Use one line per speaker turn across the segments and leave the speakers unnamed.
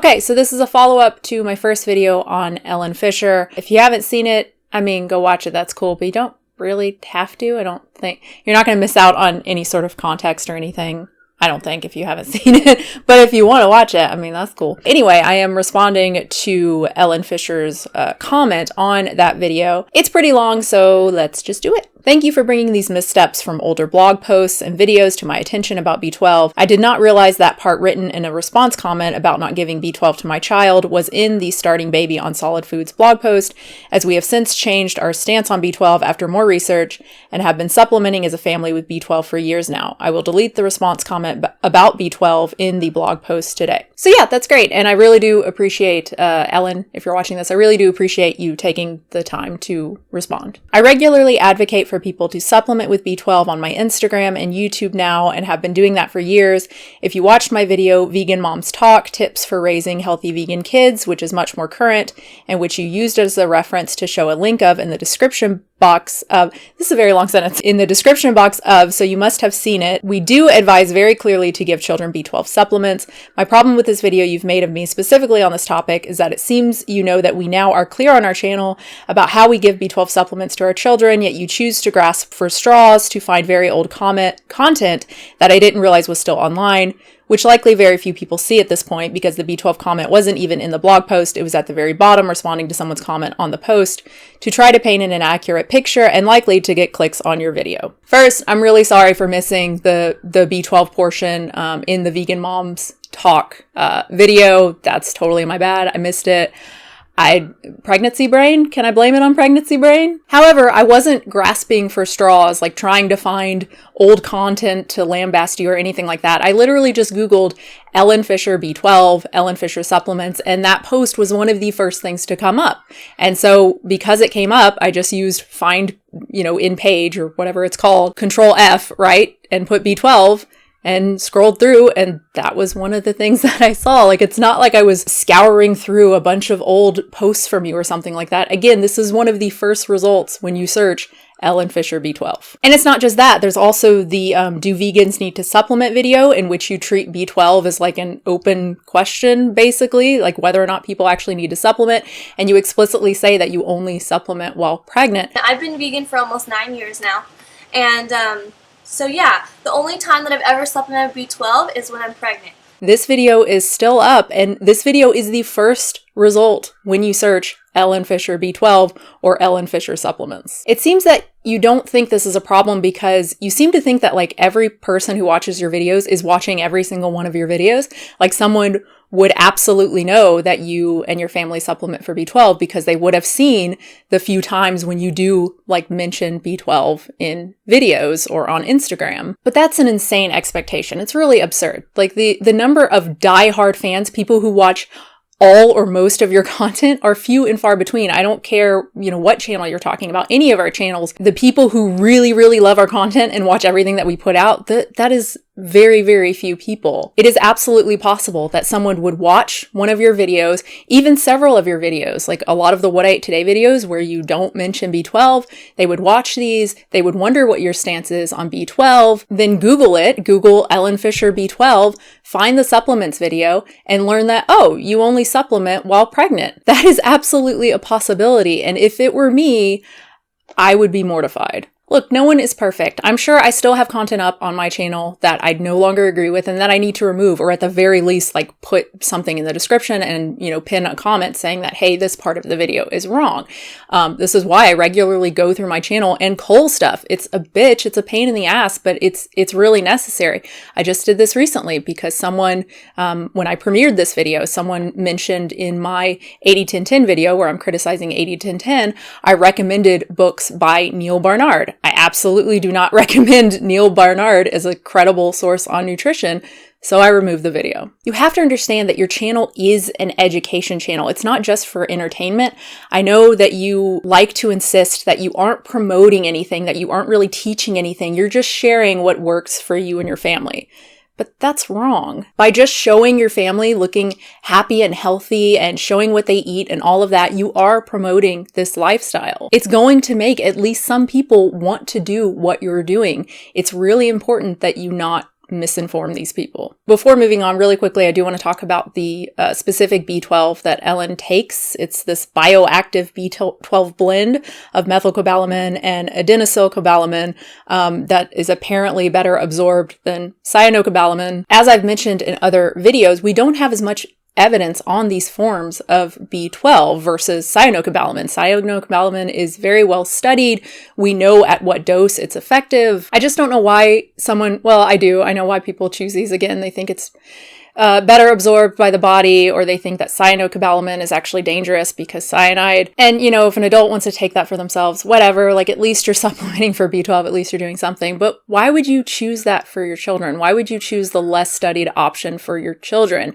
Okay, so this is a follow-up to my first video on Ellen Fisher. If you haven't seen it, I mean, go watch it, that's cool, but you don't really have to. I don't think you're not going to miss out on any sort of context or anything. I don't think, if you haven't seen it, but if you want to watch it, I mean, that's cool. Anyway, I am responding to Ellen Fisher's comment on that video. It's pretty long, so let's just do it. Thank you for bringing these missteps from older blog posts and videos to my attention about B12. I did not realize that part written in a response comment about not giving B12 to my child was in the Starting Baby on Solid Foods blog post, as we have since changed our stance on B12 after more research and have been supplementing as a family with B12 for years now. I will delete the response comment about B12 in the blog post today. So yeah, that's great. And I really do appreciate, Ellen, if you're watching this, I really do appreciate you taking the time to respond. I regularly advocate for people to supplement with B12 on my Instagram and YouTube now, and have been doing that for years. If you watched my video, Vegan Moms Talk, Tips for Raising Healthy Vegan Kids, which is much more current, and which you used as a reference to show a link of in the description box of, this is a very long sentence, in the description box of, so you must have seen it. We do advise very clearly to give children B12 supplements. My problem with this video you've made of me specifically on this topic is that it seems you know that we now are clear on our channel about how we give B12 supplements to our children, yet you choose to grasp for straws to find very old content that I didn't realize was still online, which likely very few people see at this point because the B12 comment wasn't even in the blog post. It was at the very bottom responding to someone's comment on the post to try to paint an inaccurate picture and likely to get clicks on your video. First, I'm really sorry for missing the B12 portion in the Vegan Moms Talk video. That's totally my bad. I missed it. Pregnancy brain? Can I blame it on pregnancy brain? However, I wasn't grasping for straws, like trying to find old content to lambast you or anything like that. I literally just Googled Ellen Fisher B12, Ellen Fisher supplements, and that post was one of the first things to come up. And so because it came up, I just used find, in page or whatever it's called, Control F, right? And put B12. And scrolled through, and that was one of the things that I saw. Like, it's not like I was scouring through a bunch of old posts from you or something like that. Again, this is one of the first results when you search Ellen Fisher B12. And it's not just that. There's also the Do Vegans Need to Supplement video, in which you treat B12 as like an open question, basically, like whether or not people actually need to supplement. And you explicitly say that you only supplement while pregnant.
I've been vegan for almost 9 years now. And, so yeah, the only time that I've ever supplemented B12 is when I'm pregnant.
This video is still up, and this video is the first result when you search Ellen Fisher B12 or Ellen Fisher supplements. It seems that you don't think this is a problem because you seem to think that like every person who watches your videos is watching every single one of your videos. Like someone would absolutely know that you and your family supplement for B12 because they would have seen the few times when you do like mention B12 in videos or on Instagram. But that's an insane expectation. It's really absurd. Like the number of diehard fans, people who watch all or most of your content, are few and far between. I don't care, what channel you're talking about, any of our channels. The people who really, really love our content and watch everything that we put out, that is very, very few people. It is absolutely possible that someone would watch one of your videos, even several of your videos, like a lot of the What I Ate Today videos where you don't mention B12. They would watch these, they would wonder what your stance is on B12, then Google it, Google Ellen Fisher B12, find the supplements video, and learn that, oh, you only supplement while pregnant. That is absolutely a possibility, and if it were me, I would be mortified. Look, no one is perfect. I'm sure I still have content up on my channel that I no longer agree with and that I need to remove, or at the very least, like put something in the description and, pin a comment saying that, hey, this part of the video is wrong. This is why I regularly go through my channel and cull stuff. It's a bitch. It's a pain in the ass, but it's really necessary. I just did this recently because someone, when I premiered this video, someone mentioned in my 80-10-10 video where I'm criticizing 80-10-10, I recommended books by Neil Barnard. I absolutely do not recommend Neil Barnard as a credible source on nutrition, so I removed the video. You have to understand that your channel is an education channel. It's not just for entertainment. I know that you like to insist that you aren't promoting anything, that you aren't really teaching anything. You're just sharing what works for you and your family. But that's wrong. By just showing your family looking happy and healthy and showing what they eat and all of that, you are promoting this lifestyle. It's going to make at least some people want to do what you're doing. It's really important that you not misinform these people. Before moving on really quickly, I do want to talk about the specific B12 that Ellen takes. It's this bioactive B12 blend of methylcobalamin and adenosylcobalamin that is apparently better absorbed than cyanocobalamin. As I've mentioned in other videos, we don't have as much evidence on these forms of B12 versus cyanocobalamin. Cyanocobalamin is very well studied. We know at what dose it's effective. I just don't know why I do. I know why people choose these. Again, they think it's better absorbed by the body, or they think that cyanocobalamin is actually dangerous because cyanide. And, if an adult wants to take that for themselves, whatever, like at least you're supplementing for B12, at least you're doing something. But why would you choose that for your children? Why would you choose the less studied option for your children?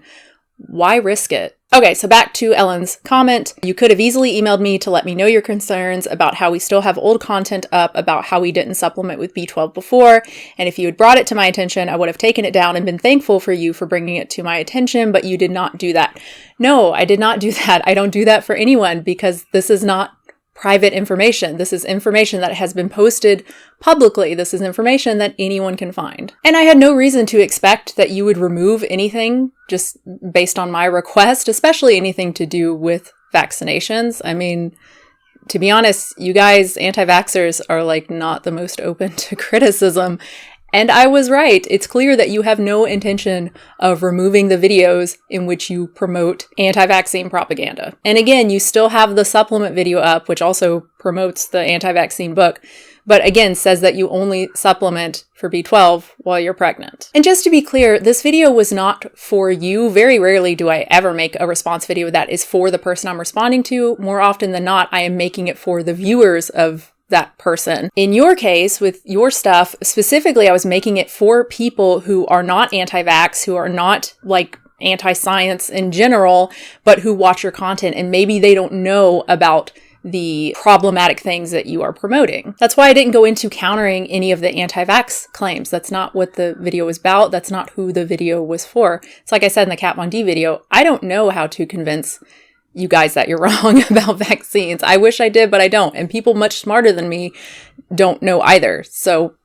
Why risk it? Okay, so back to Ellen's comment. You could have easily emailed me to let me know your concerns about how we still have old content up about how we didn't supplement with B12 before. And if you had brought it to my attention, I would have taken it down and been thankful for you for bringing it to my attention, but you did not do that. No, I did not do that. I don't do that for anyone because this is not private information. This is information that has been posted publicly. This is information that anyone can find. And I had no reason to expect that you would remove anything just based on my request, especially anything to do with vaccinations. I mean, to be honest, you guys, anti-vaxxers, are like not the most open to criticism. And I was right. It's clear that you have no intention of removing the videos in which you promote anti-vaccine propaganda. And again, you still have the supplement video up, which also promotes the anti-vaccine book, but again, says that you only supplement for B12 while you're pregnant. And just to be clear, this video was not for you. Very rarely do I ever make a response video that is for the person I'm responding to. More often than not, I am making it for the viewers of that person. In your case, with your stuff, specifically, I was making it for people who are not anti-vax, who are not like anti-science in general, but who watch your content and maybe they don't know about the problematic things that you are promoting. That's why I didn't go into countering any of the anti-vax claims. That's not what the video was about. That's not who the video was for. It's like I said in the Kat Von D video, I don't know how to convince you guys that you're wrong about vaccines. I wish I did, but I don't. And people much smarter than me don't know either. So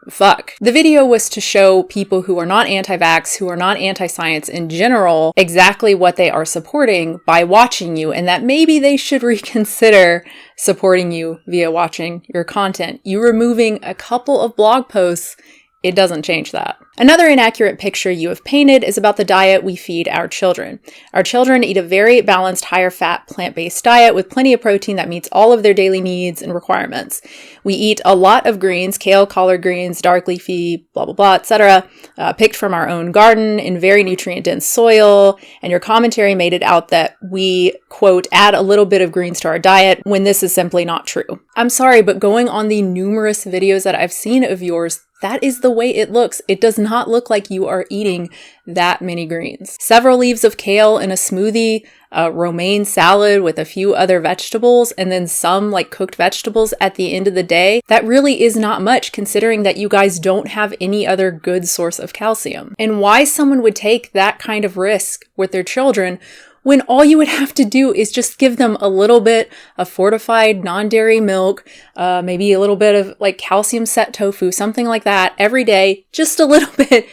fuck. The video was to show people who are not anti-vax, who are not anti-science in general, exactly what they are supporting by watching you, and that maybe they should reconsider supporting you via watching your content. You removing a couple of blog posts, it doesn't change that. Another inaccurate picture you have painted is about the diet we feed our children. Our children eat a very balanced, higher fat, plant-based diet with plenty of protein that meets all of their daily needs and requirements. We eat a lot of greens, kale, collard greens, dark leafy, blah, blah, blah, etc., picked from our own garden in very nutrient-dense soil, and your commentary made it out that we, quote, add a little bit of greens to our diet when this is simply not true. I'm sorry, but going on the numerous videos that I've seen of yours, that is the way it looks. It does not look like you are eating that many greens. Several leaves of kale in a smoothie, a romaine salad with a few other vegetables, and then some like cooked vegetables at the end of the day. That really is not much considering that you guys don't have any other good source of calcium. And why someone would take that kind of risk with their children when all you would have to do is just give them a little bit of fortified non-dairy milk, maybe a little bit of like calcium set tofu, something like that every day, just a little bit.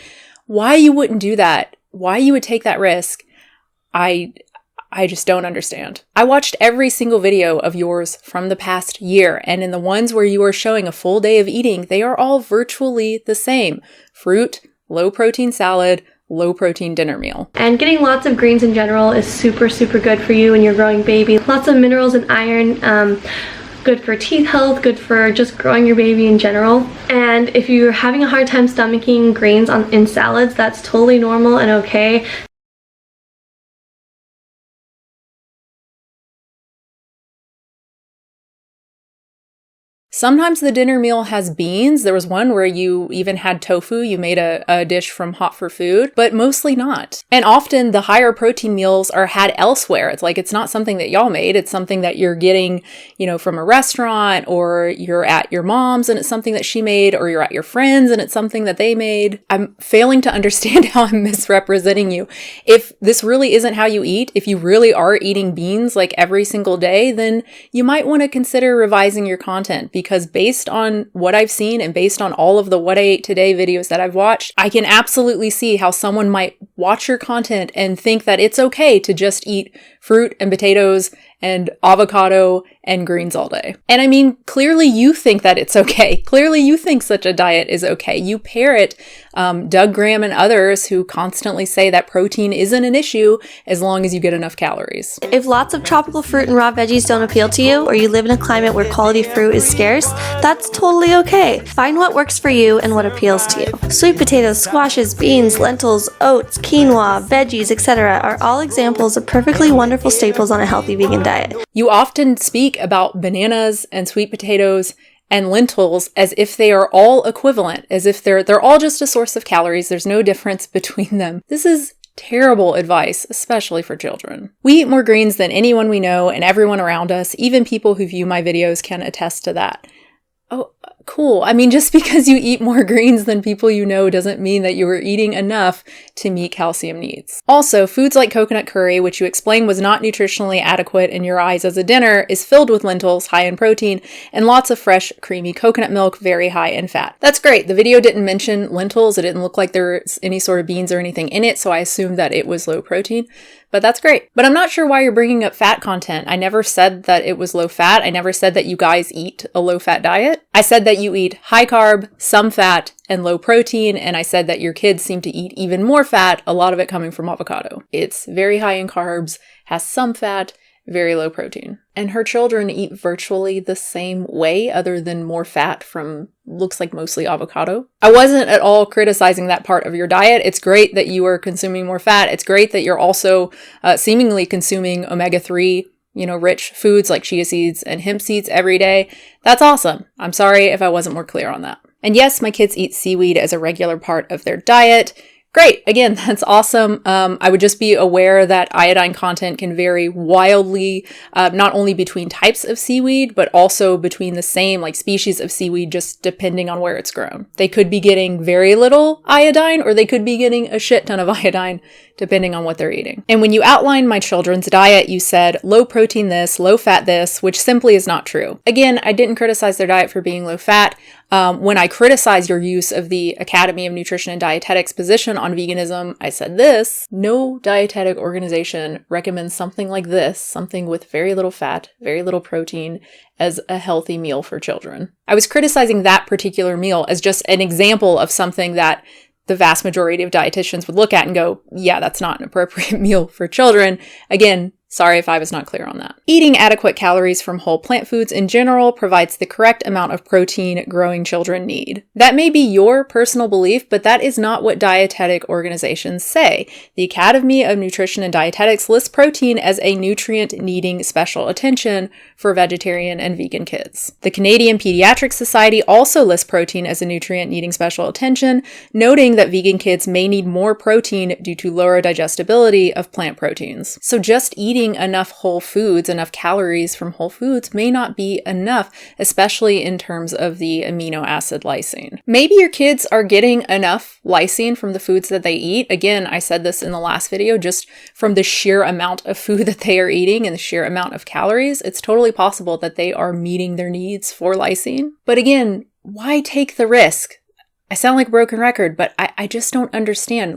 Why you wouldn't do that? Why you would take that risk? I just don't understand. I watched every single video of yours from the past year, and in the ones where you are showing a full day of eating, they are all virtually the same. Fruit, low protein salad, low protein dinner meal.
And getting lots of greens in general is super good for you when you're growing baby. Lots of minerals and iron, good for teeth health, good for just growing your baby in general. And if you're having a hard time stomaching greens in salads, that's totally normal and okay.
Sometimes the dinner meal has beans. There was one where you even had tofu. You made a dish from Hot for Food, but mostly not. And often the higher protein meals are had elsewhere. It's like, it's not something that y'all made. It's something that you're getting, from a restaurant, or you're at your mom's and it's something that she made, or you're at your friends and it's something that they made. I'm failing to understand how I'm misrepresenting you. If this really isn't how you eat, if you really are eating beans like every single day, then you might want to consider revising your content, because based on what I've seen and based on all of the What I Ate Today videos that I've watched, I can absolutely see how someone might watch your content and think that it's okay to just eat fruit and potatoes and avocado and greens all day. And I mean, clearly you think that it's okay. Clearly you think such a diet is okay. You parrot Doug Graham and others who constantly say that protein isn't an issue as long as you get enough calories.
If lots of tropical fruit and raw veggies don't appeal to you, or you live in a climate where quality fruit is scarce, that's totally okay. Find what works for you and what appeals to you. Sweet potatoes, squashes, beans, lentils, oats, quinoa, veggies, etc. are all examples of perfectly wonderful staples on a healthy vegan diet.
You often speak about bananas and sweet potatoes and lentils as if they are all equivalent, as if they're all just a source of calories. There's no difference between them. This is terrible advice, especially for children. We eat more greens than anyone we know and everyone around us. Even people who view my videos can attest to that. Oh, cool. I mean, just because you eat more greens than people you know doesn't mean that you are eating enough to meet calcium needs. Also, foods like coconut curry, which you explained was not nutritionally adequate in your eyes as a dinner, is filled with lentils, high in protein, and lots of fresh, creamy coconut milk, very high in fat. That's great. The video didn't mention lentils. It didn't look like there was any sort of beans or anything in it, so I assumed that it was low protein. But that's great. But I'm not sure why you're bringing up fat content. I never said that it was low fat. I never said that you guys eat a low fat diet. I said that you eat high carb, some fat, and low protein. And I said that your kids seem to eat even more fat, a lot of it coming from avocado. It's very high in carbs, has some fat, very low protein. And her children eat virtually the same way other than more fat from looks like mostly avocado. I wasn't at all criticizing that part of your diet. It's great that you are consuming more fat. It's great that you're also seemingly consuming omega-3, rich foods like chia seeds and hemp seeds every day. That's awesome. I'm sorry if I wasn't more clear on that. And yes, my kids eat seaweed as a regular part of their diet. Great. Again, that's awesome. I would just be aware that iodine content can vary wildly, not only between types of seaweed, but also between the same species of seaweed, just depending on where it's grown. They could be getting very little iodine, or they could be getting a shit ton of iodine, depending on what they're eating. And when you outlined my children's diet, you said low protein this, low fat this, which simply is not true. Again, I didn't criticize their diet for being low fat. When I criticized your use of the Academy of Nutrition and Dietetics position on veganism, I said this: no dietetic organization recommends something like this, something with very little fat, very little protein, as a healthy meal for children. I was criticizing that particular meal as just an example of something that the vast majority of dietitians would look at and go, yeah, that's not an appropriate meal for children. Again, sorry if I was not clear on that. Eating adequate calories from whole plant foods in general provides the correct amount of protein growing children need. That may be your personal belief, but that is not what dietetic organizations say. The Academy of Nutrition and Dietetics lists protein as a nutrient needing special attention for vegetarian and vegan kids. The Canadian Pediatric Society also lists protein as a nutrient needing special attention, noting that vegan kids may need more protein due to lower digestibility of plant proteins. So just eating enough whole foods, enough calories from whole foods may not be enough, especially in terms of the amino acid lysine. Maybe your kids are getting enough lysine from the foods that they eat. Again, I said this in the last video, just from the sheer amount of food that they are eating and the sheer amount of calories, it's totally possible that they are meeting their needs for lysine. But again, why take the risk? I sound like a broken record, but I just don't understand.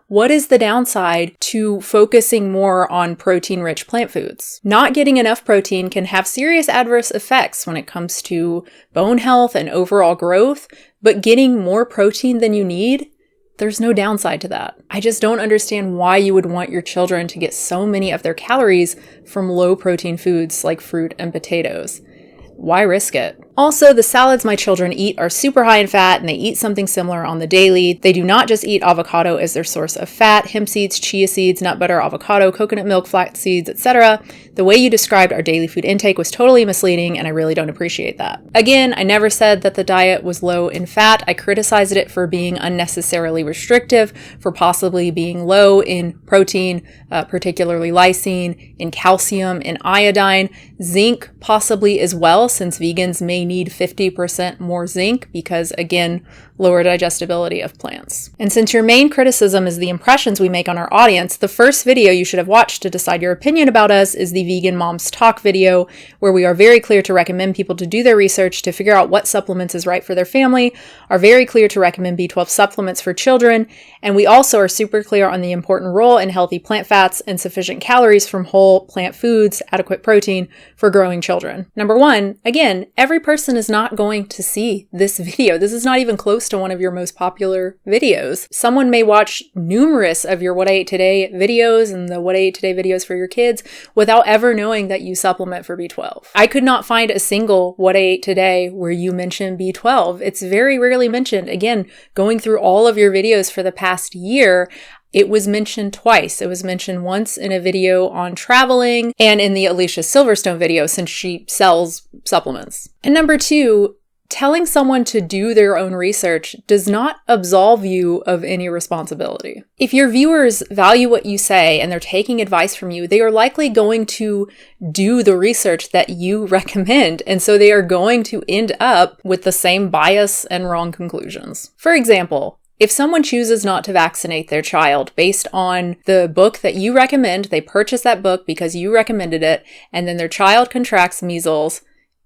What is the downside to focusing more on protein-rich plant foods? Not getting enough protein can have serious adverse effects when it comes to bone health and overall growth, but getting more protein than you need, there's no downside to that. I just don't understand why you would want your children to get so many of their calories from low-protein foods like fruit and potatoes. Why risk it? Also, the salads my children eat are super high in fat, and they eat something similar on the daily. They do not just eat avocado as their source of fat. Hemp seeds, chia seeds, nut butter, avocado, coconut milk, flax seeds, etc. The way you described our daily food intake was totally misleading, and I really don't appreciate that. Again, I never said that the diet was low in fat. I criticized it for being unnecessarily restrictive, for possibly being low in protein, particularly lysine, in calcium, in iodine, zinc possibly as well, since vegans may need 50% more zinc because, again, lower digestibility of plants. And since your main criticism is the impressions we make on our audience, the first video you should have watched to decide your opinion about us is the Vegan Moms Talk video, where we are very clear to recommend people to do their research to figure out what supplements is right for their family, are very clear to recommend B12 supplements for children, and we also are super clear on the important role in healthy plant fats and sufficient calories from whole plant foods, adequate protein for growing children. Number one, again, every person is not going to see this video. This is not even close to one of your most popular videos. Someone may watch numerous of your What I Ate Today videos and the What I Ate Today videos for your kids without ever knowing that you supplement for B12. I could not find a single What I Ate Today where you mention B12. It's very rarely mentioned. Again, going through all of your videos for the past year, it was mentioned twice. It was mentioned once in a video on traveling and in the Alicia Silverstone video, since she sells supplements. And number two, telling someone to do their own research does not absolve you of any responsibility. If your viewers value what you say and they're taking advice from you, they are likely going to do the research that you recommend, and so they are going to end up with the same bias and wrong conclusions. For example, if someone chooses not to vaccinate their child based on the book that you recommend, they purchase that book because you recommended it, and then their child contracts measles,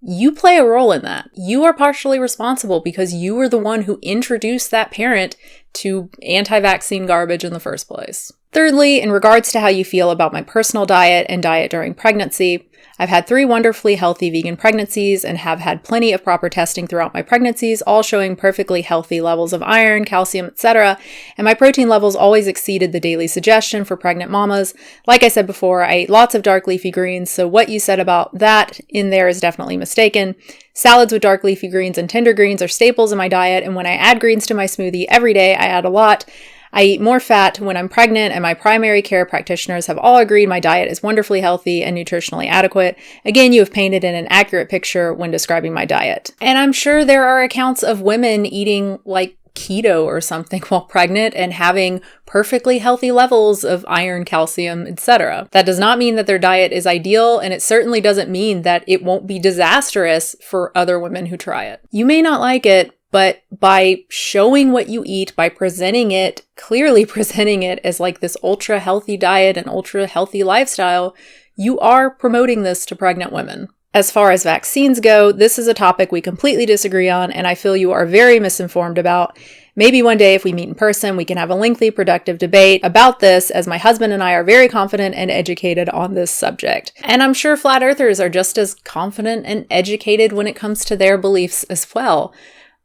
you play a role in that. You are partially responsible because you were the one who introduced that parent to anti-vaccine garbage in the first place. Thirdly, in regards to how you feel about my personal diet and diet during pregnancy, I've had 3 wonderfully healthy vegan pregnancies and have had plenty of proper testing throughout my pregnancies, all showing perfectly healthy levels of iron, calcium, etc. And my protein levels always exceeded the daily suggestion for pregnant mamas. Like I said before, I ate lots of dark leafy greens, so what you said about that in there is definitely mistaken. Salads with dark leafy greens and tender greens are staples in my diet, and when I add greens to my smoothie every day, I add a lot. I eat more fat when I'm pregnant, and my primary care practitioners have all agreed my diet is wonderfully healthy and nutritionally adequate. Again, you have painted in an accurate picture when describing my diet. And I'm sure there are accounts of women eating like keto or something while pregnant and having perfectly healthy levels of iron, calcium, etc. That does not mean that their diet is ideal, and it certainly doesn't mean that it won't be disastrous for other women who try it. You may not like it, but by showing what you eat, by presenting it, clearly presenting it as like this ultra healthy diet and ultra healthy lifestyle, you are promoting this to pregnant women. As far as vaccines go, this is a topic we completely disagree on, and I feel you are very misinformed about. Maybe one day if we meet in person, we can have a lengthy, productive debate about this, as my husband and I are very confident and educated on this subject. And I'm sure flat earthers are just as confident and educated when it comes to their beliefs as well.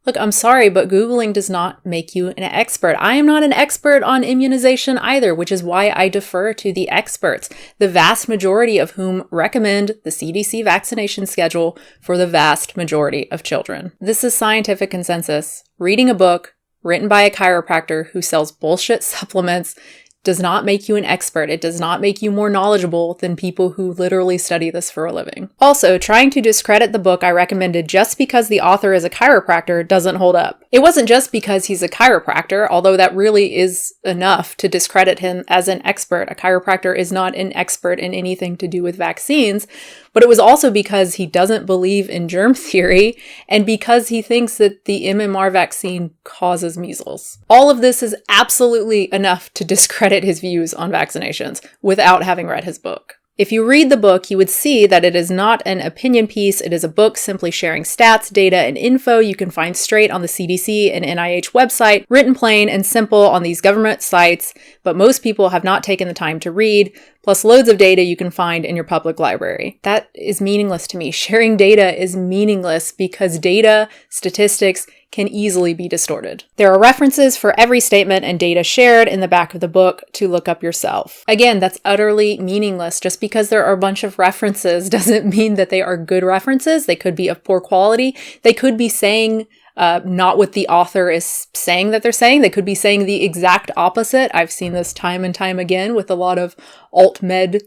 Look, I'm sorry, but Googling does not make you an expert. I am not an expert on immunization either, which is why I defer to the experts, the vast majority of whom recommend the CDC vaccination schedule for the vast majority of children. This is scientific consensus. Reading a book written by a chiropractor who sells bullshit supplements does not make you an expert. It does not make you more knowledgeable than people who literally study this for a living. Also, trying to discredit the book I recommended just because the author is a chiropractor doesn't hold up. It wasn't just because he's a chiropractor, although that really is enough to discredit him as an expert. A chiropractor is not an expert in anything to do with vaccines, but it was also because he doesn't believe in germ theory and because he thinks that the MMR vaccine causes measles. All of this is absolutely enough to discredit his views on vaccinations without having read his book. If you read the book, you would see that it is not an opinion piece. It is a book simply sharing stats, data, and info you can find straight on the CDC and NIH website, written plain and simple on these government sites, but most people have not taken the time to read, plus loads of data you can find in your public library. That is meaningless to me. Sharing data is meaningless because data, statistics, can easily be distorted. There are references for every statement and data shared in the back of the book to look up yourself. Again, that's utterly meaningless. Just because there are a bunch of references doesn't mean that they are good references. They could be of poor quality. They could be saying not what the author is saying that they're saying. They could be saying the exact opposite. I've seen this time and time again with a lot of alt-med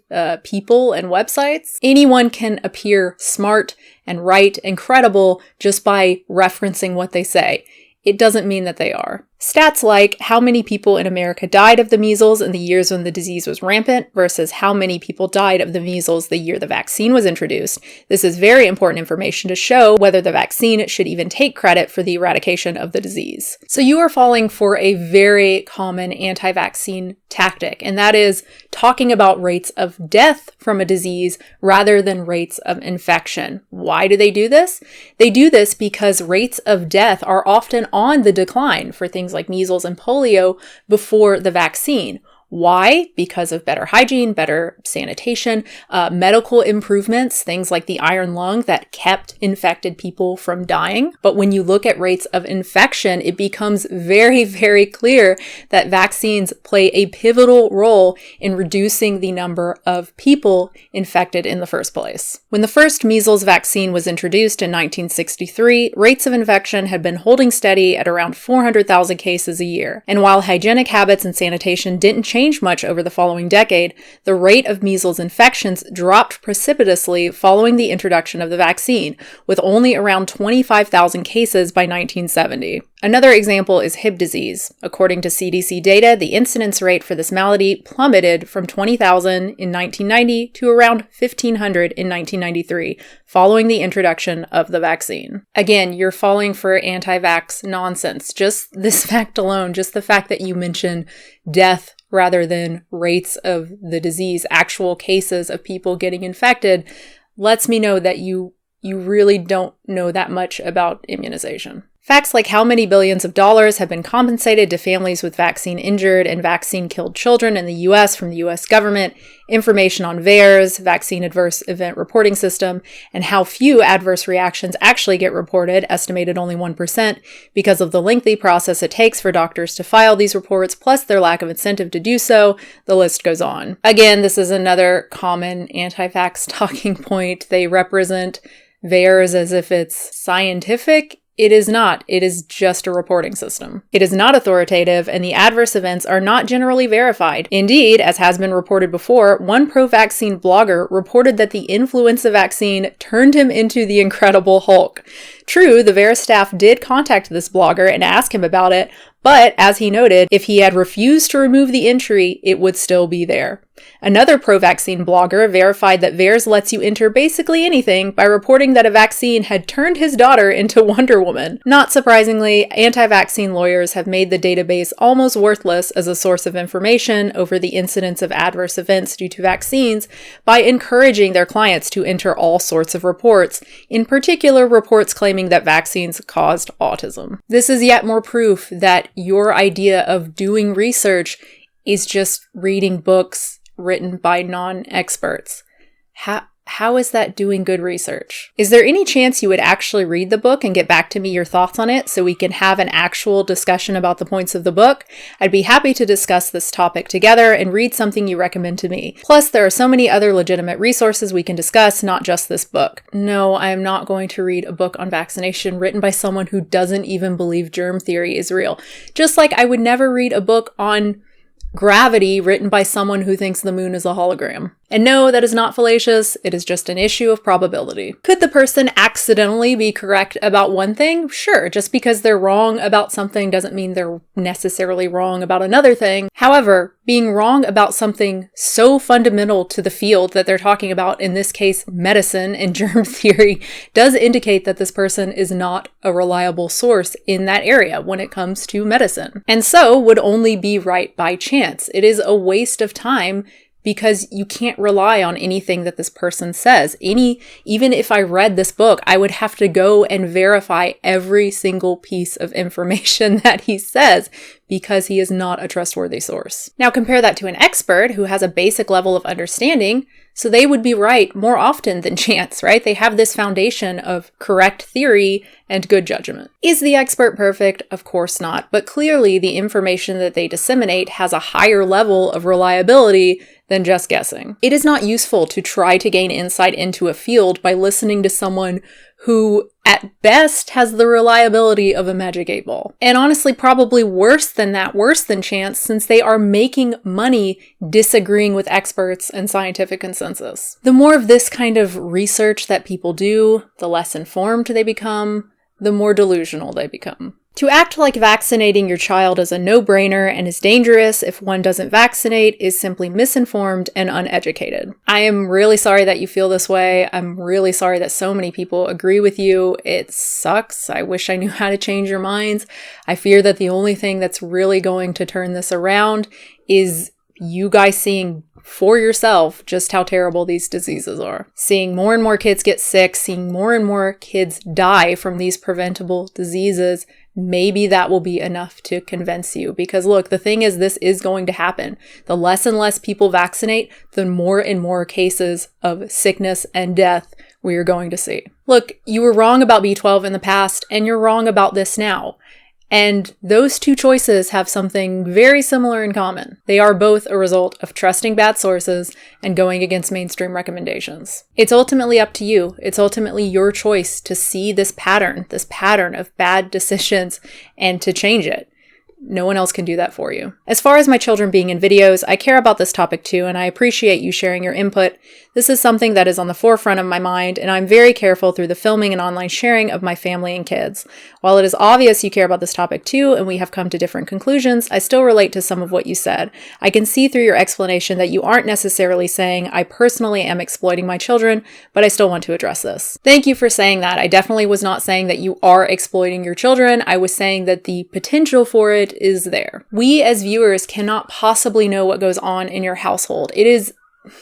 people and websites. Anyone can appear smart and right and credible just by referencing what they say. It doesn't mean that they are. Stats like how many people in America died of the measles in the years when the disease was rampant versus how many people died of the measles the year the vaccine was introduced. This is very important information to show whether the vaccine should even take credit for the eradication of the disease. So you are falling for a very common anti-vaccine tactic, and that is talking about rates of death from a disease rather than rates of infection. Why do they do this? They do this because rates of death are often on the decline for things like measles and polio before the vaccine. Why? Because of better hygiene, better sanitation, medical improvements, things like the iron lung that kept infected people from dying. But when you look at rates of infection, it becomes very, very clear that vaccines play a pivotal role in reducing the number of people infected in the first place. When the first measles vaccine was introduced in 1963, rates of infection had been holding steady at around 400,000 cases a year. And while hygienic habits and sanitation didn't change much over the following decade, the rate of measles infections dropped precipitously following the introduction of the vaccine, with only around 25,000 cases by 1970. Another example is Hib disease. According to CDC data, the incidence rate for this malady plummeted from 20,000 in 1990 to around 1,500 in 1993, following the introduction of the vaccine. Again, you're falling for anti-vax nonsense. Just this fact alone, just the fact that you mention death rather than rates of the disease, actual cases of people getting infected, lets me know that you really don't know that much about immunization. Facts like how many billions of dollars have been compensated to families with vaccine-injured and vaccine-killed children in the U.S. from the U.S. government, information on VAERS, Vaccine Adverse Event Reporting System, and how few adverse reactions actually get reported, estimated only 1%, because of the lengthy process it takes for doctors to file these reports, plus their lack of incentive to do so. The list goes on. Again, this is another common anti-vax talking point. They represent VAERS as if it's scientific. It is not. It is just a reporting system. It is not authoritative, and the adverse events are not generally verified. Indeed, as has been reported before, one pro-vaccine blogger reported that the influenza vaccine turned him into the Incredible Hulk. True, the VAERS staff did contact this blogger and ask him about it, but as he noted, if he had refused to remove the entry, it would still be there. Another pro-vaccine blogger verified that VAERS lets you enter basically anything by reporting that a vaccine had turned his daughter into Wonder Woman. Not surprisingly, anti-vaccine lawyers have made the database almost worthless as a source of information over the incidence of adverse events due to vaccines by encouraging their clients to enter all sorts of reports, in particular reports claiming that vaccines caused autism. This is yet more proof that your idea of doing research is just reading books written by non-experts. How is that doing good research? Is there any chance you would actually read the book and get back to me your thoughts on it so we can have an actual discussion about the points of the book? I'd be happy to discuss this topic together and read something you recommend to me. Plus, there are so many other legitimate resources we can discuss, not just this book. No, I am not going to read a book on vaccination written by someone who doesn't even believe germ theory is real. Just like I would never read a book on gravity written by someone who thinks the moon is a hologram. And no, that is not fallacious. It is just an issue of probability. Could the person accidentally be correct about one thing? Sure, just because they're wrong about something doesn't mean they're necessarily wrong about another thing. However, being wrong about something so fundamental to the field that they're talking about, in this case, medicine and germ theory, does indicate that this person is not a reliable source in that area when it comes to medicine. And so would only be right by chance. It is a waste of time because you can't rely on anything that this person says. Even if I read this book, I would have to go and verify every single piece of information that he says because he is not a trustworthy source. Now compare that to an expert who has a basic level of understanding, so they would be right more often than chance, right? They have this foundation of correct theory and good judgment. Is the expert perfect? Of course not, but clearly the information that they disseminate has a higher level of reliability than just guessing. It is not useful to try to gain insight into a field by listening to someone who at best has the reliability of a magic 8-ball. And honestly, probably worse than that, worse than chance, since they are making money disagreeing with experts and scientific consensus. The more of this kind of research that people do, the less informed they become, the more delusional they become. To act like vaccinating your child is a no-brainer and is dangerous if one doesn't vaccinate is simply misinformed and uneducated. I am really sorry that you feel this way. I'm really sorry that so many people agree with you. It sucks. I wish I knew how to change your minds. I fear that the only thing that's really going to turn this around is you guys seeing for yourself just how terrible these diseases are. Seeing more and more kids get sick, seeing more and more kids die from these preventable diseases, maybe that will be enough to convince you. Because look, the thing is, this is going to happen. The less and less people vaccinate, the more and more cases of sickness and death we are going to see. Look, you were wrong about B12 in the past, and you're wrong about this now. And those two choices have something very similar in common. They are both a result of trusting bad sources and going against mainstream recommendations. It's ultimately up to you. It's ultimately your choice to see this pattern of bad decisions and to change it. No one else can do that for you. As far as my children being in videos, I care about this topic too, and I appreciate you sharing your input. This is something that is on the forefront of my mind, and I'm very careful through the filming and online sharing of my family and kids. While it is obvious you care about this topic too, and we have come to different conclusions, I still relate to some of what you said. I can see through your explanation that you aren't necessarily saying, I personally am exploiting my children, but I still want to address this. Thank you for saying that. I definitely was not saying that you are exploiting your children. I was saying that the potential for it is there. We as viewers cannot possibly know what goes on in your household.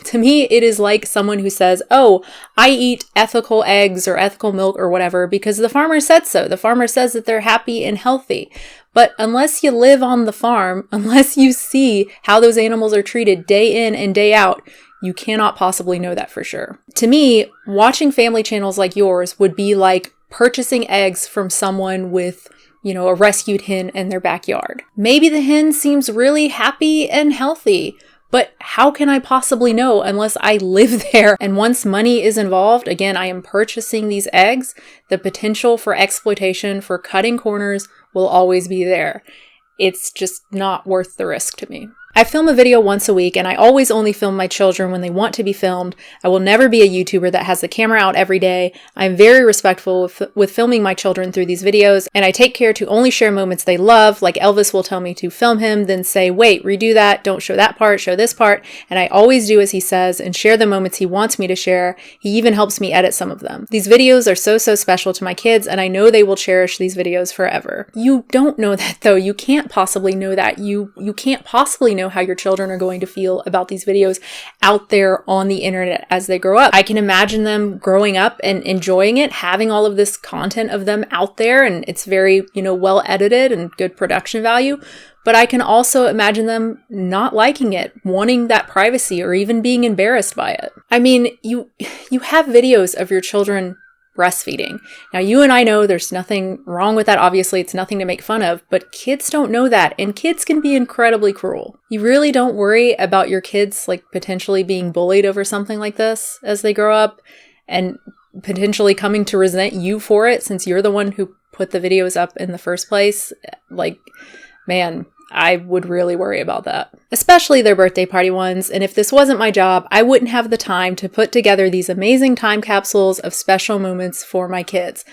To me, it is like someone who says, oh, I eat ethical eggs or ethical milk or whatever because the farmer said so. The farmer says that they're happy and healthy. But unless you live on the farm, unless you see how those animals are treated day in and day out, you cannot possibly know that for sure. To me, watching family channels like yours would be like purchasing eggs from someone with a rescued hen in their backyard. Maybe the hen seems really happy and healthy, but how can I possibly know unless I live there? And once money is involved, again, I am purchasing these eggs, the potential for exploitation, for cutting corners will always be there. It's just not worth the risk to me. I film a video once a week, and I always only film my children when they want to be filmed. I will never be a YouTuber that has the camera out every day. I'm very respectful with filming my children through these videos, and I take care to only share moments they love, like Elvis will tell me to film him, then say, wait, redo that, don't show that part, show this part, and I always do as he says and share the moments he wants me to share. He even helps me edit some of them. These videos are so special to my kids, and I know they will cherish these videos forever. You don't know that though. You can't possibly know that. You can't possibly know how your children are going to feel about these videos out there on the internet as they grow up. I can imagine them growing up and enjoying it, having all of this content of them out there, and it's very, well edited and good production value. But I can also imagine them not liking it, wanting that privacy, or even being embarrassed by it. I mean, you have videos of your children breastfeeding. Now, you and I know there's nothing wrong with that. Obviously, it's nothing to make fun of, but kids don't know that, and kids can be incredibly cruel. You really don't worry about your kids potentially being bullied over something like this as they grow up and potentially coming to resent you for it since you're the one who put the videos up in the first place. Man, I would really worry about that, especially their birthday party ones. And if this wasn't my job, I wouldn't have the time to put together these amazing time capsules of special moments for my kids.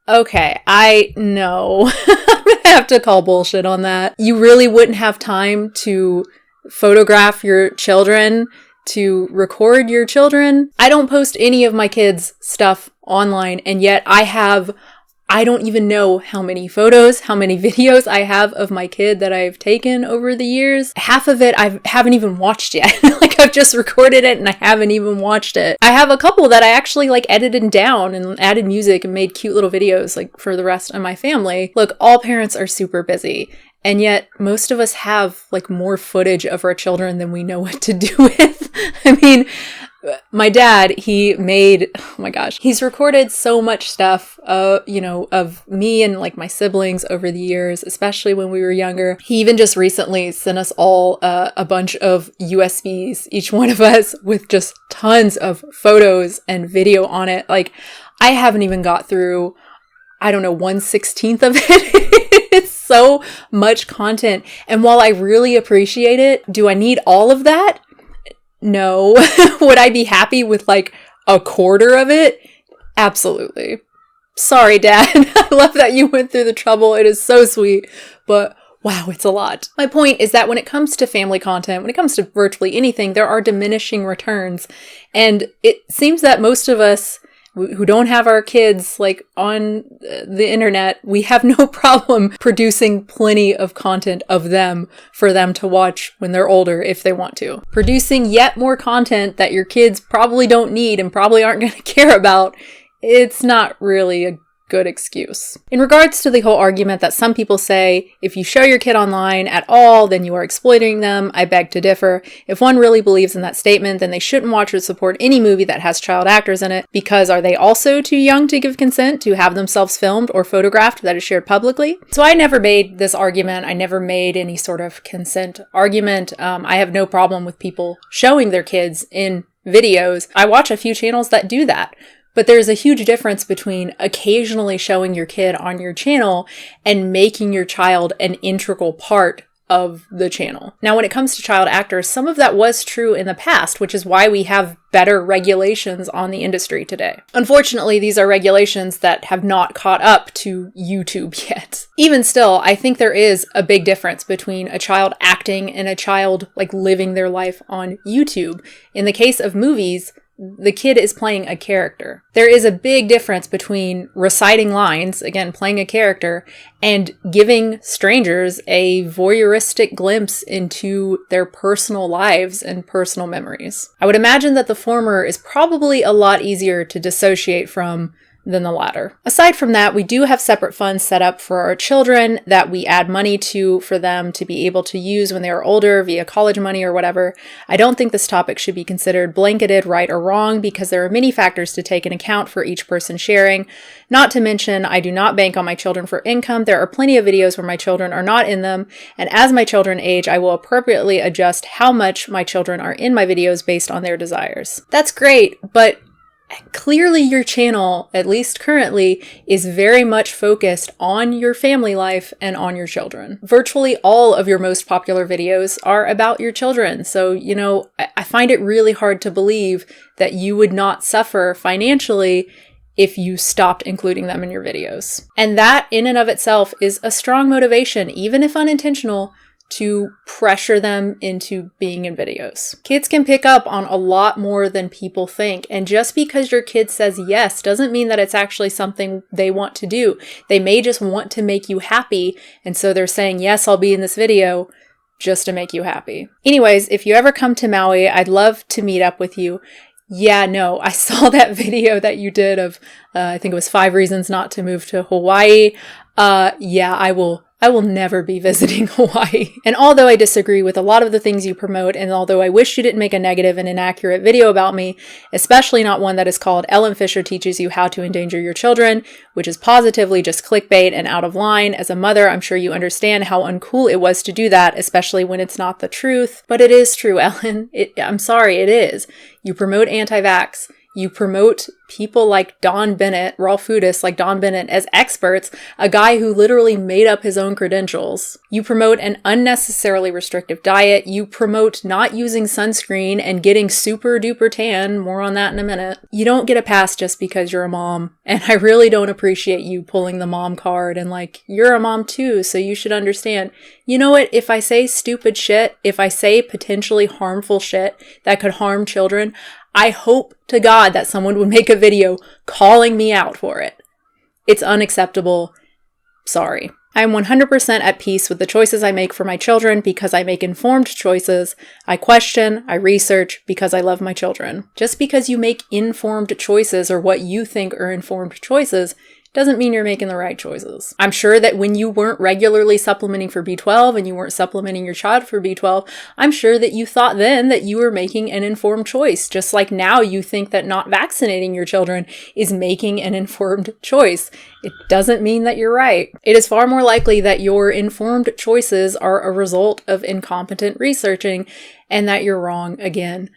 Okay, I know. I'm gonna have to call bullshit on that. You really wouldn't have time to photograph your children, to record your children. I don't post any of my kids' stuff online, and yet I don't even know how many photos, how many videos I have of my kid that I've taken over the years. Half of it I haven't even watched yet. I've just recorded it and I haven't even watched it. I have a couple that I actually edited down and added music and made cute little videos for the rest of my family. Look, all parents are super busy. And yet most of us have more footage of our children than we know what to do with. I mean, my dad, he's recorded so much stuff, of me and my siblings over the years, especially when we were younger. He even just recently sent us all a bunch of USBs, each one of us, with just tons of photos and video on it. I haven't even got through, 1/16 of it. It's so much content. And while I really appreciate it, do I need all of that? No. Would I be happy with a quarter of it? Absolutely. Sorry, Dad. I love that you went through the trouble. It is so sweet, but wow, it's a lot. My point is that when it comes to family content, when it comes to virtually anything, there are diminishing returns. And it seems that most of us who don't have our kids like on the internet, we have no problem producing plenty of content of them for them to watch when they're older if they want to. Producing yet more content that your kids probably don't need and probably aren't going to care about, it's not really a good excuse. In regards to the whole argument that some people say, if you show your kid online at all, then you are exploiting them, I beg to differ. If one really believes in that statement, then they shouldn't watch or support any movie that has child actors in it, because are they also too young to give consent to have themselves filmed or photographed that is shared publicly? So I never made this argument. I never made any sort of consent argument. I have no problem with people showing their kids in videos. I watch a few channels that do that. But there's a huge difference between occasionally showing your kid on your channel and making your child an integral part of the channel. Now, when it comes to child actors, some of that was true in the past, which is why we have better regulations on the industry today. Unfortunately, these are regulations that have not caught up to YouTube yet. Even still, I think there is a big difference between a child acting and a child like living their life on YouTube. In the case of movies, the kid is playing a character. There is a big difference between reciting lines, again, playing a character, and giving strangers a voyeuristic glimpse into their personal lives and personal memories. I would imagine that the former is probably a lot easier to dissociate from than the latter. Aside from that, we do have separate funds set up for our children that we add money to for them to be able to use when they are older via college money or whatever. I don't think this topic should be considered blanketed right or wrong because there are many factors to take in account for each person sharing. Not to mention, I do not bank on my children for income. There are plenty of videos where my children are not in them, and as my children age, I will appropriately adjust how much my children are in my videos based on their desires. That's great, but clearly your channel, at least currently, is very much focused on your family life and on your children. Virtually all of your most popular videos are about your children. So, I find it really hard to believe that you would not suffer financially if you stopped including them in your videos. And that in and of itself is a strong motivation, even if unintentional, to pressure them into being in videos. Kids can pick up on a lot more than people think. And just because your kid says yes doesn't mean that it's actually something they want to do. They may just want to make you happy. And so they're saying, yes, I'll be in this video just to make you happy. Anyways, if you ever come to Maui, I'd love to meet up with you. Yeah, no, I saw that video that you did of, I think it was 5 reasons not to move to Hawaii. Yeah, I will never be visiting Hawaii. And although I disagree with a lot of the things you promote, and although I wish you didn't make a negative and inaccurate video about me, especially not one that is called Ellen Fisher Teaches You How to Endanger Your Children, which is positively just clickbait and out of line, as a mother, I'm sure you understand how uncool it was to do that, especially when it's not the truth. But it is true, Ellen. I'm sorry, it is. You promote anti-vax. You promote people like Don Bennett, raw foodists like Don Bennett as experts, a guy who literally made up his own credentials. You promote an unnecessarily restrictive diet. You promote not using sunscreen and getting super duper tan. More on that in a minute. You don't get a pass just because you're a mom. And I really don't appreciate you pulling the mom card and like, you're a mom too, so you should understand. You know what? If I say stupid shit, if I say potentially harmful shit that could harm children, I hope to God that someone would make a video calling me out for it. It's unacceptable. Sorry. I am 100% at peace with the choices I make for my children because I make informed choices. I question, I research because I love my children. Just because you make informed choices or what you think are informed choices doesn't mean you're making the right choices. I'm sure that when you weren't regularly supplementing for B12 and you weren't supplementing your child for B12, I'm sure that you thought then that you were making an informed choice, just like now you think that not vaccinating your children is making an informed choice. It doesn't mean that you're right. It is far more likely that your informed choices are a result of incompetent researching and that you're wrong again.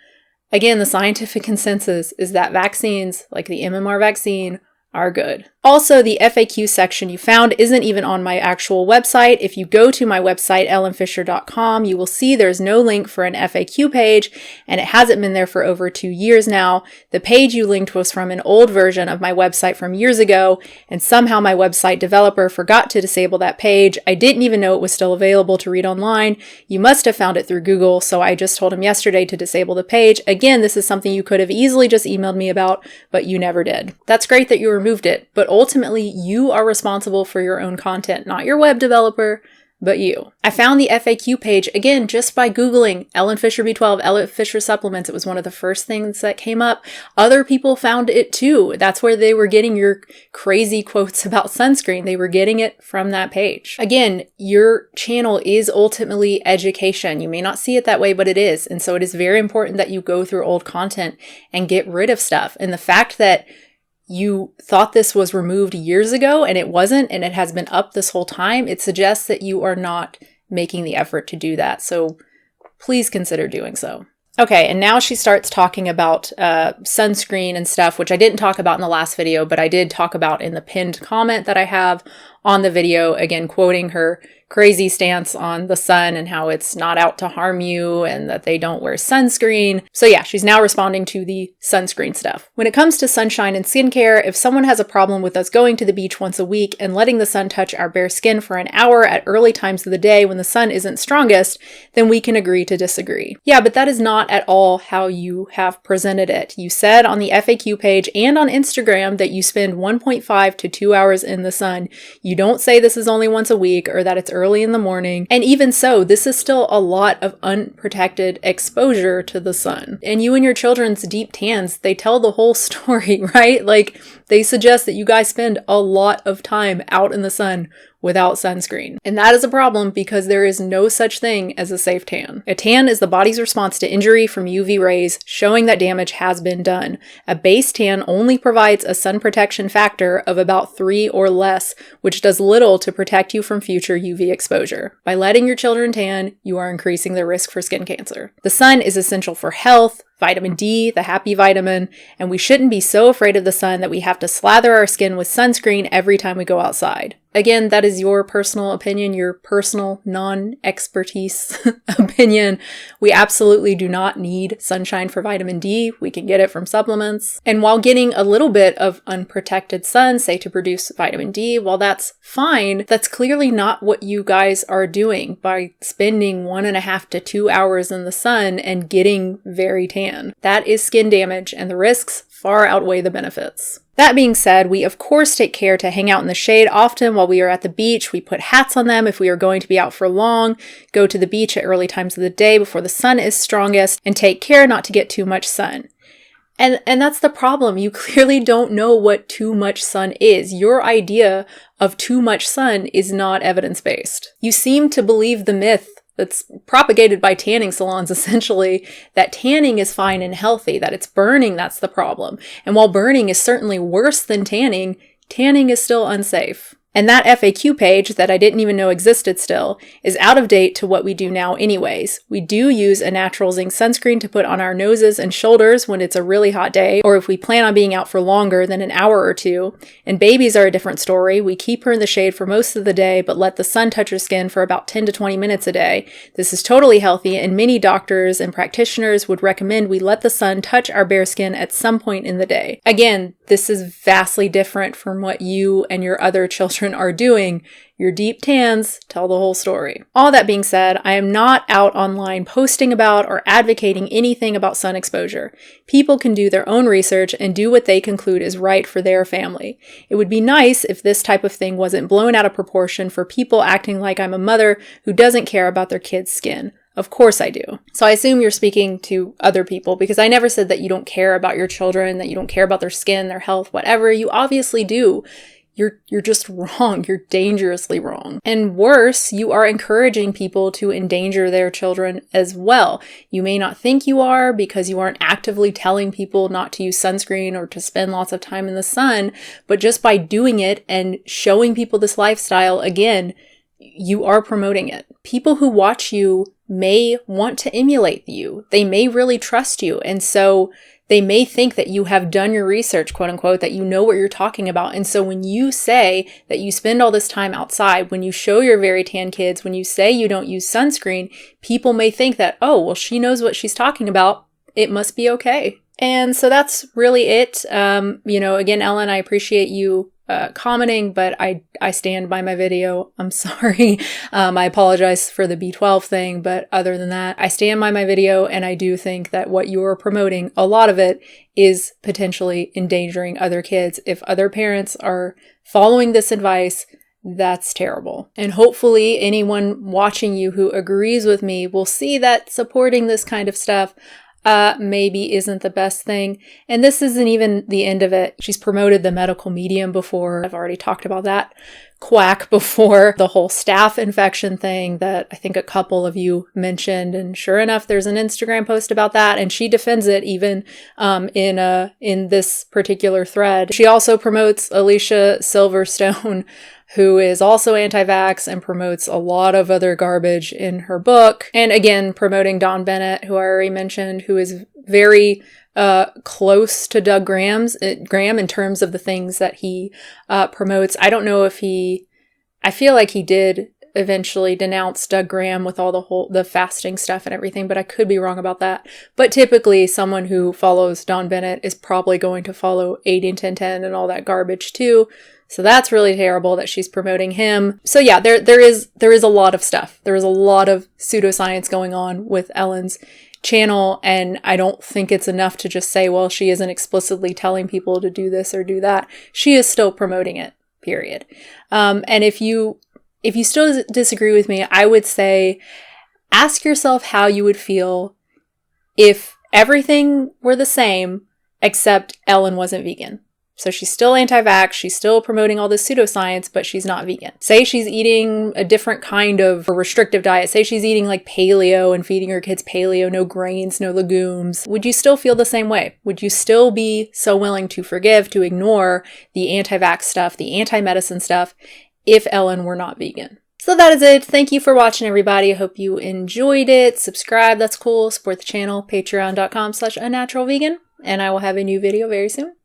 Again, the scientific consensus is that vaccines, like the MMR vaccine, are good. Also, the FAQ section you found isn't even on my actual website. If you go to my website, ellenfisher.com, you will see there's no link for an FAQ page, and it hasn't been there for over 2 years now. The page you linked was from an old version of my website from years ago, and somehow my website developer forgot to disable that page. I didn't even know it was still available to read online. You must have found it through Google, so I just told him yesterday to disable the page. Again, this is something you could have easily just emailed me about, but you never did. That's great that you removed it, but ultimately you are responsible for your own content, not your web developer, but you. I found the FAQ page, again, just by Googling Ellen Fisher B12, Ellen Fisher supplements. It was one of the first things that came up. Other people found it too. That's where they were getting your crazy quotes about sunscreen. They were getting it from that page. Again, your channel is ultimately education. You may not see it that way, but it is. And so it is very important that you go through old content and get rid of stuff. And the fact that you thought this was removed years ago and it wasn't, and it has been up this whole time, it suggests that you are not making the effort to do that. So please consider doing so. Okay, and now she starts talking about sunscreen and stuff, which I didn't talk about in the last video, but I did talk about in the pinned comment that I have on the video, again, quoting her crazy stance on the sun and how it's not out to harm you and that they don't wear sunscreen. So yeah, she's now responding to the sunscreen stuff. When it comes to sunshine and skincare, if someone has a problem with us going to the beach once a week and letting the sun touch our bare skin for an hour at early times of the day when the sun isn't strongest, then we can agree to disagree. Yeah, but that is not at all how you have presented it. You said on the FAQ page and on Instagram that you spend 1.5 to 2 hours in the sun. You don't say this is only once a week or that it's early in the morning. And even so, this is still a lot of unprotected exposure to the sun. And you and your children's deep tans, they tell the whole story, right? Like, they suggest that you guys spend a lot of time out in the sun without sunscreen. And that is a problem because there is no such thing as a safe tan. A tan is the body's response to injury from UV rays, showing that damage has been done. A base tan only provides a sun protection factor of about 3 or less, which does little to protect you from future UV exposure. By letting your children tan, you are increasing the risk for skin cancer. The sun is essential for health, vitamin D, the happy vitamin, and we shouldn't be so afraid of the sun that we have to slather our skin with sunscreen every time we go outside. Again, that is your personal opinion, your personal non-expertise opinion. We absolutely do not need sunshine for vitamin D. We can get it from supplements. And while getting a little bit of unprotected sun, say to produce vitamin D, while that's fine, that's clearly not what you guys are doing by spending 1.5 to 2 hours in the sun and getting very tan. That is skin damage, and the risks far outweigh the benefits. That being said, we of course take care to hang out in the shade often while we are at the beach. We put hats on them if we are going to be out for long, go to the beach at early times of the day before the sun is strongest, and take care not to get too much sun. And that's the problem. You clearly don't know what too much sun is. Your idea of too much sun is not evidence-based. You seem to believe the myth that's propagated by tanning salons, essentially, that tanning is fine and healthy, that it's burning that's the problem. And while burning is certainly worse than tanning, tanning is still unsafe. And that FAQ page that I didn't even know existed still is out of date to what we do now anyways. We do use a natural zinc sunscreen to put on our noses and shoulders when it's a really hot day, or if we plan on being out for longer than an hour or two. And babies are a different story. We keep her in the shade for most of the day, but let the sun touch her skin for about 10 to 20 minutes a day. This is totally healthy, and many doctors and practitioners would recommend we let the sun touch our bare skin at some point in the day. Again, this is vastly different from what you and your other children are doing. Your deep tans tell the whole story. All that being said, I am not out online posting about or advocating anything about sun exposure. People can do their own research and do what they conclude is right for their family. It would be nice if this type of thing wasn't blown out of proportion for people acting like I'm a mother who doesn't care about their kids' skin. Of course I do. So I assume you're speaking to other people, because I never said that you don't care about your children, that you don't care about their skin, their health, whatever. You obviously do. You're just wrong. You're dangerously wrong. And worse, you are encouraging people to endanger their children as well. You may not think you are because you aren't actively telling people not to use sunscreen or to spend lots of time in the sun, but just by doing it and showing people this lifestyle, again, you are promoting it. People who watch you may want to emulate you. They may really trust you. And so they may think that you have done your research, quote unquote, that you know what you're talking about. And so when you say that you spend all this time outside, when you show your very tan kids, when you say you don't use sunscreen, people may think that, oh, well, she knows what she's talking about. It must be okay. And so that's really it. Again, Ellen, I appreciate you commenting, but I stand by my video. I'm sorry. I apologize for the B12 thing, but other than that, I stand by my video, and I do think that what you're promoting, a lot of it is potentially endangering other kids. If other parents are following this advice, that's terrible. And hopefully anyone watching you who agrees with me will see that supporting this kind of stuff maybe isn't the best thing. And this isn't even the end of it. She's promoted the medical medium before. I've already talked about that quack before, the whole staph infection thing that I think a couple of you mentioned. And sure enough, there's an Instagram post about that, and she defends it even in this particular thread. She also promotes Alicia Silverstone, who is also anti-vax and promotes a lot of other garbage in her book. And again, promoting Don Bennett, who I already mentioned, who is very close to Doug Graham in terms of the things that he promotes. I don't know if I feel like he did eventually denounce Doug Graham with all the fasting stuff and everything, but I could be wrong about that. But typically someone who follows Don Bennett is probably going to follow 80 and 1010 and all that garbage too. So that's really terrible that she's promoting him. So yeah, there is a lot of stuff. There is a lot of pseudoscience going on with Ellen's channel, and I don't think it's enough to just say, well, she isn't explicitly telling people to do this or do that. She is still promoting it, period. And if you still disagree with me, I would say ask yourself how you would feel if everything were the same except Ellen wasn't vegan. So she's still anti-vax, she's still promoting all this pseudoscience, but she's not vegan. Say she's eating a different kind of restrictive diet. Say she's eating like paleo and feeding her kids paleo, no grains, no legumes. Would you still feel the same way? Would you still be so willing to forgive, to ignore the anti-vax stuff, the anti-medicine stuff, if Ellen were not vegan? So that is it. Thank you for watching, everybody. I hope you enjoyed it. Subscribe, that's cool. Support the channel, patreon.com/unnaturalvegan. And I will have a new video very soon.